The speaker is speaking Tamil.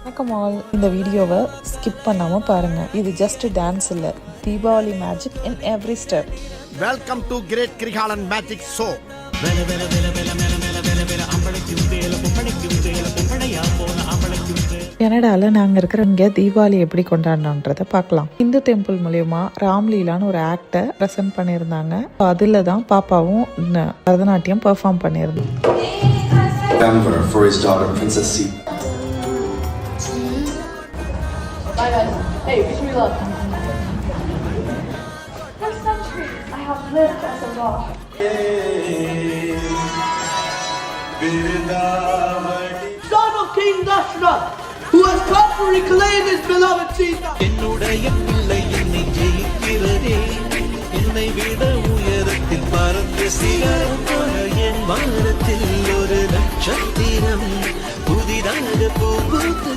வணக்கம் ஆல். இந்த வீடியோவை ஸ்கிப் பண்ணாமல் பாருங்கள். இது ஜஸ்ட் டான்ஸ் இல்லை, Deepavali magic in every step. Welcome to great Kirikalan magic show. கனடாவில் நாங்கள் இருக்கிற இங்கே தீபாவளி எப்படி கொண்டாடணுன்றதை பார்க்கலாம். இந்து டெம்பிள் மூலயமா ராம்லீலான்னு ஒரு ஆக்டை ப்ரெசென்ட் பண்ணியிருந்தாங்க. அதில் தான் பாப்பாவும் பரதநாட்டியம் பெர்ஃபார்ம் பண்ணியிருந்தோம். For his daughter, Princess C. Bye guys. Hey, wish me luck. For centuries, I have lived as a god. Son of King Dashrath, who has come to reclaim his beloved Sita. என்னுடைய பிள்ளை என்னை ஜெயிக்கிறதே, என்னை விட உயரத்தில் பறந்து சிகரம் போல என் வானத்தில் ஒரு நட்சத்திரம் புதிதாக பூ பூத்து